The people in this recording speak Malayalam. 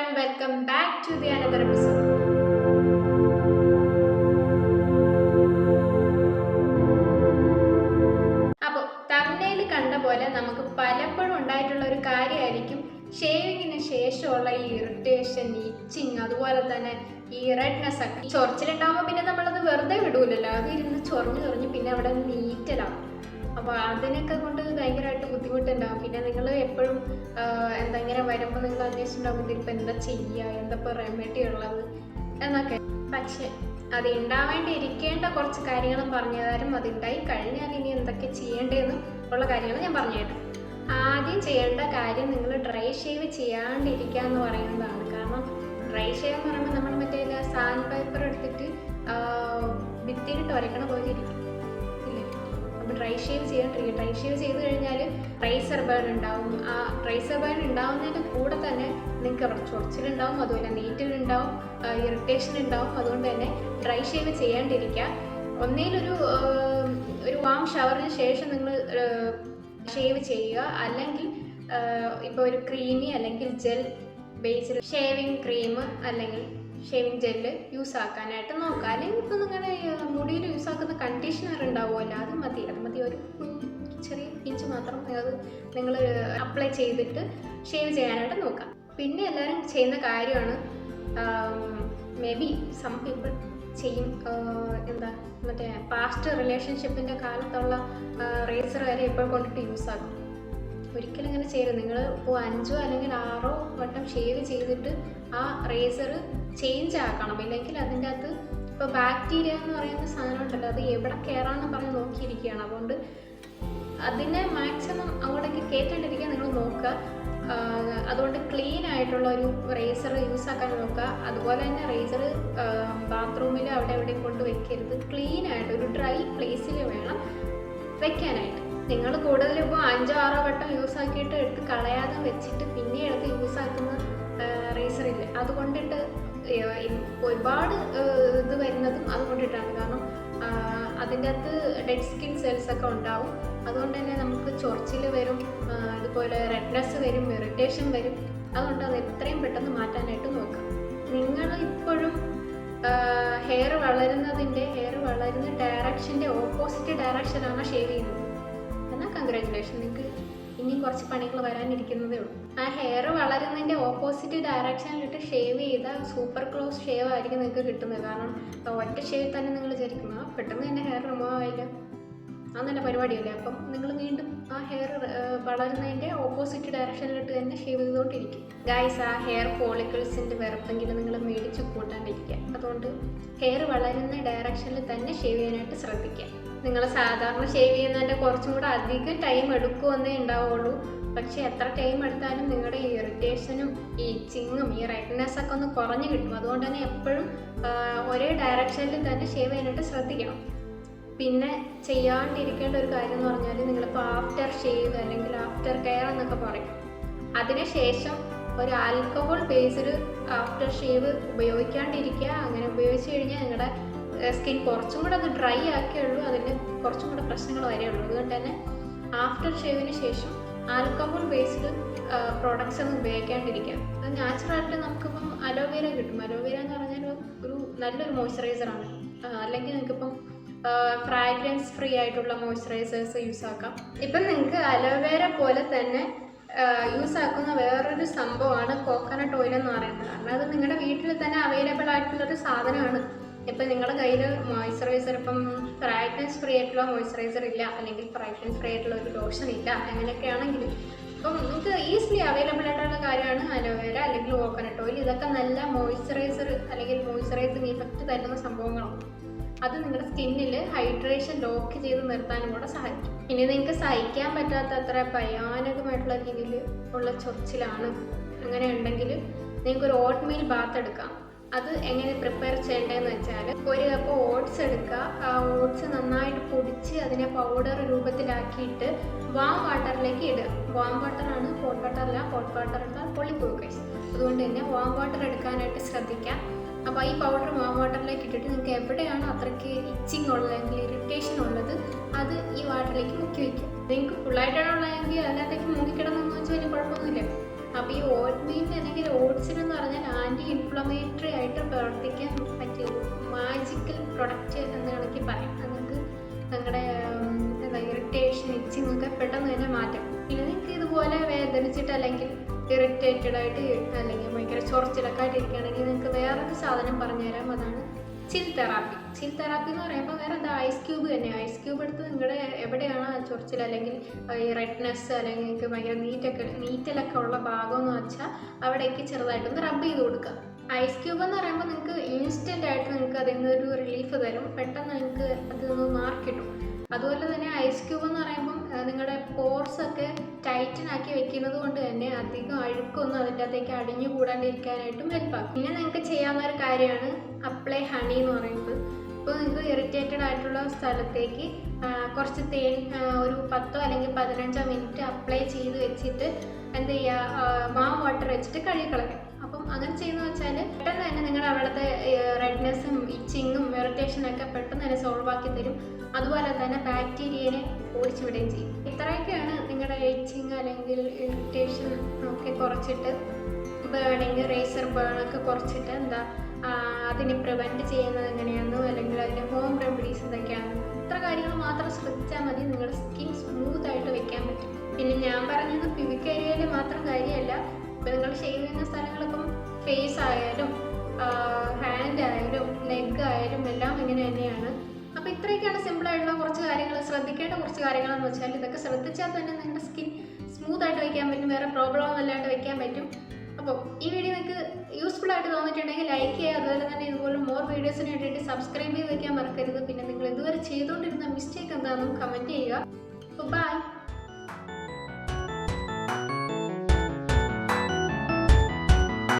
everyone, welcome back to the another episode. അപ്പോൾ തംബ്നെയിൽ കണ്ട പോലെ നമുക്ക് പലപ്പോഴും ഉണ്ടായിട്ടുള്ള ഒരു കാര്യമായിരിക്കും ഷേവിങ്ങിന് ശേഷമുള്ള ഈ ഇറിറ്റേഷൻ, ഇച്ചിങ്, അതുപോലെ തന്നെ ഈ റെഡ്നെസ് ഒക്കെ. ചൊറിച്ചിലുണ്ടാകുമ്പോൾ പിന്നെ നമ്മളത് വെറുതെ വിടൂലല്ലോ, അത് ഇരുന്ന് ചൊറിഞ്ഞ് പിന്നെ അവിടെ നീറ്റലാവും. അപ്പോൾ അതിനൊക്കെ കൊണ്ട് ഭയങ്കരമായിട്ട് ബുദ്ധിമുട്ടുണ്ടാകും. പിന്നെ നിങ്ങൾ എപ്പോഴും ഇങ്ങനെ വരുമ്പോൾ നിങ്ങൾ അന്വേഷിച്ചിട്ടുണ്ടാകും ഇതിപ്പോൾ എന്താ ചെയ്യുക, എന്താ റെമഡി ഉള്ളത് എന്നൊക്കെ. പക്ഷേ അത് ഉണ്ടാവേണ്ടിയിരിക്കേണ്ട കുറച്ച് കാര്യങ്ങളും പറഞ്ഞു തരാനും അതുണ്ടായി കഴിഞ്ഞാൽ ഇനി എന്തൊക്കെ ചെയ്യേണ്ടതെന്നും ഉള്ള കാര്യങ്ങൾ ഞാൻ പറഞ്ഞു തരാം. ആദ്യം ചെയ്യേണ്ട കാര്യം നിങ്ങൾ ഡ്രൈ ഷേവ് ചെയ്യാണ്ടിരിക്കുക എന്ന് പറയുന്നതാണ്. കാരണം ഡ്രൈ ഷേവ് എന്ന് പറയുമ്പോൾ നമ്മൾ മറ്റേ സാൻഡ് പേപ്പർ എടുത്തിട്ട് ഭിത്തിയിലിട്ട് വരയ്ക്കണ പോലെ ഇരിക്കും. അപ്പോൾ ഡ്രൈ ഷേവ് ചെയ്യാണ്ടിരിക്കുക. ഡ്രൈ ഷേവ് ചെയ്ത് കഴിഞ്ഞാൽ റേസർ ബേൺ ഉണ്ടാവും. ആ റേസർ ബേൺ ഉണ്ടാവുന്നതിൻ്റെ കൂടെ തന്നെ നിങ്ങൾക്ക് അവിടെ ചൊറിച്ചിലുണ്ടാവും, അതുപോലെ നീറ്റിലുണ്ടാവും, ഇറിറ്റേഷൻ ഉണ്ടാവും. അതുകൊണ്ട് തന്നെ ഡ്രൈ ഷേവ് ചെയ്യാണ്ടിരിക്കുക. ഒന്നേലൊരു വാം ഷവറിന് ശേഷം നിങ്ങൾ ഷേവ് ചെയ്യുക. അല്ലെങ്കിൽ ഇപ്പോൾ ഒരു ക്രീമി അല്ലെങ്കിൽ ജെൽ ബേസ്ഡ് ഷേവിങ് ക്രീം അല്ലെങ്കിൽ ഷേവിങ് ജെല്ല് യൂസ് ആക്കാനായിട്ട് നോക്കുക. അല്ലെങ്കിൽ ഇപ്പോൾ നിങ്ങളുടെ മുടിയിൽ യൂസ് ആക്കുന്ന കണ്ടീഷണർ ഉണ്ടാവുമല്ലോ, അത് മതി. ഒരു ചെറിയ പിഞ്ച് മാത്രം അത് നിങ്ങൾ അപ്ലൈ ചെയ്തിട്ട് ഷേവ് ചെയ്യാനായിട്ട് നോക്കുക. പിന്നെ എല്ലാവരും ചെയ്യുന്ന കാര്യമാണ്, മേ ബി സം പീപ്പിൾ ചെയ്യും, മറ്റേ പാസ്റ്റ് റിലേഷൻഷിപ്പിൻ്റെ കാലത്തുള്ള റേസർ വരെ ഇപ്പോൾ കൊണ്ടിട്ട് യൂസ് ആക്കും. ഒരിക്കലും അങ്ങനെ ചെയ്യരുത്. നിങ്ങൾ ഇപ്പോൾ 5 അല്ലെങ്കിൽ 6 വട്ടം ഷേവ് ചെയ്തിട്ട് ആ റേസർ ചേഞ്ച് ആക്കണം. ഇല്ലെങ്കിൽ അതിൻ്റെ അകത്ത് ഇപ്പോൾ ബാക്ടീരിയ എന്ന് പറയുന്ന സാധനം ഉണ്ടല്ലോ, അത് എവിടെ കയറാമെന്ന് പറഞ്ഞ് നോക്കിയിരിക്കുകയാണ്. അതുകൊണ്ട് അതിനെ മാക്സിമം അങ്ങോട്ടേക്ക് കയറ്റാണ്ടിരിക്കാൻ നിങ്ങൾ നോക്കുക. അതുകൊണ്ട് ക്ലീൻ ആയിട്ടുള്ള ഒരു റേസർ യൂസ് ആക്കാൻ നോക്കുക. അതുപോലെ തന്നെ റേസർ ബാത്റൂമിൽ അവിടെ എവിടെയും കൊണ്ട് വെക്കരുത്. ക്ലീൻ ആയിട്ട് ഒരു ഡ്രൈ പ്ലേസിൽ വേണം വെക്കാനായിട്ട്. നിങ്ങൾ കൂടുതലും ഇപ്പോൾ 5-6 വട്ടം യൂസ് ആക്കിയിട്ട് എടുത്ത് കളയാതെ വെച്ചിട്ട് പിന്നെ എടുത്ത് യൂസ് ആക്കുന്ന റേസറില്ല. അതുകൊണ്ടിട്ട് ഒരുപാട് ഇത് വരുന്നതും അതുകൊണ്ടിട്ടാണ്. കാരണം അതിൻ്റെ അകത്ത് ഡെഡ് സ്കിൻ സെൽസ് ഒക്കെ ഉണ്ടാവും. അതുകൊണ്ട് തന്നെ നമുക്ക് ചൊറിച്ചിൽ വരും, അതുപോലെ റെഡ്നെസ് വരും, ഇറിറ്റേഷൻ വരും. അതുകൊണ്ട് അത് എത്രയും പെട്ടെന്ന് മാറ്റാനായിട്ട് നോക്കാം. നിങ്ങൾ ഇപ്പോഴും ഹെയർ വളരുന്ന ഡയറക്ഷൻ്റെ ഓപ്പോസിറ്റ് ഡയറക്ഷനാണ് ഷേവ് ചെയ്യുന്നത് എന്നാൽ കൺഗ്രാജുലേഷൻ, നിങ്ങൾക്ക് ഇനിയും കുറച്ച് പണികൾ വരാനിരിക്കുന്നതേ ഉള്ളൂ. ആ ഹെയർ വളരുന്നതിൻ്റെ ഓപ്പോസിറ്റ് ഡയറക്ഷനിലിട്ട് ഷേവ് ചെയ്താൽ സൂപ്പർ ക്ലോസ് ഷേവ് ആയിരിക്കും നിങ്ങൾക്ക് കിട്ടുന്നത്. കാരണം ഒറ്റ ഷേവ് തന്നെ നിങ്ങൾ വിചാരിക്കുന്നു പെട്ടെന്ന് തന്നെ ഹെയർ റിമൂവ് ആയില്ല, ആ നല്ല പരിപാടിയല്ലേ. അപ്പം നിങ്ങൾ വീണ്ടും ആ ഹെയർ വളരുന്നതിൻ്റെ ഓപ്പോസിറ്റ് ഡയറക്ഷനിലിട്ട് തന്നെ ഷേവ് ചെയ്തുകൊണ്ടിരിക്കും. ഗൈസ്, ആ ഹെയർ ഫോളിക്കിൾസിൻ്റെ വെറുപ്പെങ്കിലും നിങ്ങൾ മേടിച്ച് കൂട്ടാണ്ടിരിക്കുക. അതുകൊണ്ട് ഹെയർ വളരുന്ന ഡയറക്ഷനിൽ തന്നെ ഷേവ് ചെയ്യാനായിട്ട് ശ്രദ്ധിക്കുക. നിങ്ങൾ സാധാരണ ഷേവ് ചെയ്യുന്നതിൻ്റെ കുറച്ചും കൂടെ അധികം ടൈം എടുക്കുമെന്നേ ഉണ്ടാവുള്ളൂ. പക്ഷേ എത്ര ടൈം എടുത്താലും നിങ്ങളുടെ ഈ ഇറിറ്റേഷനും ഈ ഇച്ചിങ്ങും ഈ റെഡ്നെസ് ഒക്കെ ഒന്ന് കുറഞ്ഞു കിട്ടും. അതുകൊണ്ട് തന്നെ എപ്പോഴും ഒരേ ഡയറക്ഷനിൽ തന്നെ ഷേവ് ചെയ്യാനായിട്ട് ശ്രദ്ധിക്കണം. പിന്നെ ചെയ്യാണ്ടിരിക്കേണ്ട ഒരു കാര്യം എന്ന് പറഞ്ഞാൽ നിങ്ങളിപ്പോൾ ആഫ്റ്റർ ഷേവ് അല്ലെങ്കിൽ ആഫ്റ്റർ കെയർ എന്നൊക്കെ പറയും, അതിനുശേഷം ഒരു ആൽക്കഹോൾ ബേസ്ഡ് ആഫ്റ്റർ ഷേവ് ഉപയോഗിക്കാണ്ടിരിക്കുക. അങ്ങനെ ഉപയോഗിച്ച് കഴിഞ്ഞാൽ നിങ്ങളുടെ സ്കിൻ കുറച്ചും കൂടെ അത് ഡ്രൈ ആക്കിയുള്ളൂ, അതിന് കുറച്ചും കൂടെ പ്രശ്നങ്ങൾ വരെയുള്ളൂ. അതുകൊണ്ട് തന്നെ ആഫ്റ്റർ ഷേവിന് ശേഷം ആൽക്കഹോൾ ബേസ്ഡ് പ്രോഡക്റ്റ്സ് ഒന്നും ഉപയോഗിക്കാണ്ടിരിക്കുക. അത് നാച്ചുറലായിട്ട് നമുക്കിപ്പം അലോവേര കിട്ടും. അലോവേര എന്ന് പറഞ്ഞാൽ ഒരു നല്ലൊരു മോയ്സ്ചറൈസറാണ്. അല്ലെങ്കിൽ നിങ്ങൾക്കിപ്പം ഫ്രാഗ്രൻസ് ഫ്രീ ആയിട്ടുള്ള മോയ്സ്ചറൈസേഴ്സ് യൂസ് ആക്കാം. ഇപ്പം നിങ്ങൾക്ക് അലോവേര പോലെ തന്നെ യൂസ് ആക്കുന്ന വേറൊരു സംഭവമാണ് കോക്കനട്ട് ഓയിൽ എന്ന് പറയുന്നത്. കാരണം അത് നിങ്ങളുടെ വീട്ടിൽ തന്നെ അവൈലബിൾ ആയിട്ടുള്ളൊരു സാധനമാണ്. ഇപ്പം നിങ്ങളുടെ കയ്യിൽ മോയ്സ്ചറൈസർ, ഇപ്പം ഫ്രാഗ്രൻസ് ഫ്രീ ആയിട്ടുള്ള മോയ്സ്ചറൈസർ ഇല്ല, അല്ലെങ്കിൽ ഫ്രാഗ്രൻസ് ഫ്രീ ആയിട്ടുള്ള ഒരു ലോഷൻ ഇല്ല, അങ്ങനെയൊക്കെ ആണെങ്കിൽ ഇപ്പം നിങ്ങൾക്ക് ഈസിലി അവൈലബിൾ ആയിട്ടുള്ള കാര്യമാണ് അലോവേര അല്ലെങ്കിൽ കോക്കനട്ട് ഓയിൽ. ഇതൊക്കെ നല്ല മോയ്സ്ചറൈസർ അല്ലെങ്കിൽ മോയ്സ്ചറൈസിങ് ഇഫക്റ്റ് തരുന്ന സംഭവങ്ങളാണ്. അത് നിങ്ങളുടെ സ്കിന്നിൽ ഹൈഡ്രേഷൻ ലോക്ക് ചെയ്ത് നിർത്താനും കൂടെ സഹായിക്കും. ഇനി നിങ്ങൾക്ക് സഹിക്കാൻ പറ്റാത്ത അത്ര ഭയാനകമായിട്ടുള്ള രീതിയിൽ ഉള്ള ചൊറിച്ചിലാണ്, അങ്ങനെ ഉണ്ടെങ്കിൽ നിങ്ങൾക്കൊരു ഓട്ട്മീൽ ബാത്ത് എടുക്കാം. അത് എങ്ങനെ പ്രിപ്പയർ ചെയ്യേണ്ടതെന്ന് വെച്ചാൽ, ഒരു കപ്പ് ഓട്സ് എടുക്കുക. ആ ഓട്സ് നന്നായിട്ട് പൊടിച്ച് അതിനെ പൗഡർ രൂപത്തിലാക്കിയിട്ട് വാം വാട്ടറിലേക്ക് ഇടുക. വാം വാട്ടറാണ്, ഹോട്ട് വാട്ടറല്ല. ഹോട്ട് വാട്ടർ എടുത്താൽ പൊള്ളിപ്പോകും ഗൈസ്. അതുകൊണ്ട് തന്നെ വാം വാട്ടർ എടുക്കാനായിട്ട് ശ്രദ്ധിക്കാം. അപ്പോൾ ഈ പൗഡർ വാം വാട്ടറിലേക്ക് ഇട്ടിട്ട് നിങ്ങൾക്ക് എവിടെയാണോ അത്രയ്ക്ക് ഇച്ചിങ് ഉള്ളത് അല്ലെങ്കിൽ ഇറിറ്റേഷൻ ഉള്ളത് അത് ഈ വാട്ടറിലേക്ക് മുക്കി വയ്ക്കുക. നിങ്ങൾക്ക് ഫുള്ളായിട്ടാണ് ഉള്ളതെങ്കിൽ അതിനകത്തേക്ക് മുങ്ങിക്കിടന്നൊന്നും വെച്ചാൽ വലിയ കുഴപ്പമൊന്നുമില്ല. അപ്പോൾ ഈ ഓട്ട്മീൽ അല്ലെങ്കിൽ ഓട്സിനെന്ന് പറഞ്ഞാൽ ആൻറ്റി ഇൻഫ്ലമേറ്ററി ആയിട്ട് പ്രവർത്തിക്കാൻ പറ്റിയ മാജിക്കൽ പ്രൊഡക്റ്റ് എന്ന് വേണമെങ്കിൽ പറയാം. നിങ്ങൾക്ക് നിങ്ങളുടെ എന്താ ഇറിറ്റേഷൻ, ഇച്ചിങ് ഒക്കെ പെട്ടെന്ന് തന്നെ മാറ്റും. പിന്നെ നിങ്ങൾക്ക് ഇതുപോലെ വേദനിച്ചിട്ട് അല്ലെങ്കിൽ ഇറിറ്റേറ്റഡ് ആയിട്ട് അല്ലെങ്കിൽ ഭയങ്കര ചൊറിച്ചിലൊക്കെ ആയിട്ടിരിക്കുകയാണെങ്കിൽ നിങ്ങൾക്ക് വേറൊരു സാധനം പറഞ്ഞുതരാം. അതാണ് ചിൽ തെറാപ്പി. ചിൽ തെറാപ്പി എന്ന് പറയുമ്പോൾ വേറെ എന്താ, ഐസ് ക്യൂബ് തന്നെ. ഐസ് ക്യൂബ് എടുത്ത് നിങ്ങളുടെ എവിടെയാണോ ചൊറിച്ചിൽ അല്ലെങ്കിൽ ഈ റെഡ്നെസ് അല്ലെങ്കിൽ നിങ്ങൾക്ക് ഭയങ്കര നീറ്റലൊക്കെ ഉള്ള ഭാഗം എന്ന് വെച്ചാൽ അവിടേക്ക് ചെറുതായിട്ടൊന്ന് റബ്ബ് ചെയ്ത് കൊടുക്കുക. ഐസ് ക്യൂബ് എന്ന് പറയുമ്പോൾ നിങ്ങൾക്ക് ഇൻസ്റ്റൻ്റ് ആയിട്ട് നിങ്ങൾക്ക് അതിൽ നിന്നൊരു റിലീഫ് തരും, പെട്ടെന്ന് നിങ്ങൾക്ക് അതിൽ നിന്ന് മാർക്കിട്ടും. അതുപോലെ തന്നെ ഐസ് ക്യൂബ് എന്ന് പറയുമ്പം നിങ്ങളുടെ പോർസൊക്കെ ടൈറ്റനാക്കി വെക്കുന്നത് കൊണ്ട് തന്നെ അധികം അഴുക്കൊന്നും അതിൻ്റെ അകത്തേക്ക് അടിഞ്ഞു കൂടാണ്ടിരിക്കാനായിട്ടും ഹെൽപ്പാക്കും. പിന്നെ നിങ്ങൾക്ക് ചെയ്യാവുന്ന ഒരു കാര്യമാണ് അപ്ലൈ ഹണി എന്ന് പറയുന്നത്. ഇപ്പോൾ നിങ്ങൾക്ക് ഇറിറ്റേറ്റഡ് ആയിട്ടുള്ള സ്ഥലത്തേക്ക് കുറച്ച് തേൻ ഒരു 10 അല്ലെങ്കിൽ 15 മിനിറ്റ് അപ്ലൈ ചെയ്ത് വെച്ചിട്ട് എന്ത് ചെയ്യുക, വാം വാട്ടർ വെച്ചിട്ട് കഴുകിക്കളയാം. അപ്പം അങ്ങനെ ചെയ്യുന്ന വെച്ചാൽ പെട്ടെന്ന് തന്നെ നിങ്ങളുടെ അവിടുത്തെ റെഡ്നെസ്സും ഇച്ചിങ്ങും ഇറിറ്റേഷനൊക്കെ പെട്ടെന്ന് തന്നെ സോൾവ് ആക്കി തരും. അതുപോലെ തന്നെ ബാക്ടീരിയനെ ഓടിച്ചു വിടുകയും ചെയ്യും. ഇത്രയൊക്കെയാണ് നിങ്ങളുടെ ഇച്ചിങ് അല്ലെങ്കിൽ ഇറിറ്റേഷൻ ഒക്കെ കുറച്ചിട്ട് ബേണിങ്, റേസർ ബേണൊക്കെ കുറച്ചിട്ട് എന്താ അതിനെ പ്രിവെൻറ്റ് ചെയ്യുന്നത് എങ്ങനെയാണെന്നോ അല്ലെങ്കിൽ അതിൻ്റെ ഹോം റെമഡീസ് എന്തൊക്കെയാണെന്നോ ഇത്ര കാര്യങ്ങൾ മാത്രം ശ്രദ്ധിച്ചാൽ മതി, നിങ്ങളുടെ സ്കിൻ സ്മൂത്തായിട്ട് വെക്കാൻ പറ്റും. പിന്നെ ഞാൻ പറഞ്ഞത് പിവിക് ഏരിയയിൽ മാത്രം കാര്യമല്ല. ഇപ്പോൾ നിങ്ങൾ ഷേവ് ചെയ്യുന്ന സ്ഥലങ്ങളിപ്പം ഫേസ് ആയാലും ഹാൻഡ് ആയാലും ലെഗ് ആയാലും എല്ലാം ഇങ്ങനെ തന്നെയാണ്. അപ്പോൾ ഇത്രയൊക്കെയാണ് സിമ്പിളായിട്ടുള്ള കുറച്ച് കാര്യങ്ങൾ, ശ്രദ്ധിക്കേണ്ട കുറച്ച് കാര്യങ്ങളെന്ന് വെച്ചാൽ ഇതൊക്കെ ശ്രദ്ധിച്ചാൽ തന്നെ നിങ്ങളുടെ സ്കിൻ സ്മൂത്തായിട്ട് വയ്ക്കാൻ പറ്റും, വേറെ പ്രോബ്ലം അല്ലാണ്ട് വയ്ക്കാൻ പറ്റും. അപ്പോൾ ഈ വീഡിയോ നിങ്ങൾക്ക് യൂസ്ഫുൾ ആയിട്ട് തോന്നിയിട്ടുണ്ടെങ്കിൽ ലൈക്ക് ചെയ്യുക. അതുപോലെ തന്നെ ഇതുപോലെ മോർ വീഡിയോസിന് വേണ്ടിയിട്ട് സബ്സ്ക്രൈബ് ചെയ്ത് വയ്ക്കാൻ മറക്കരുത്. പിന്നെ നിങ്ങൾ ഇതുവരെ ചെയ്തുകൊണ്ടിരുന്ന മിസ്റ്റേക്ക് എന്താണെന്നും കമൻറ്റ് ചെയ്യുക. അപ്പോൾ ബൈ.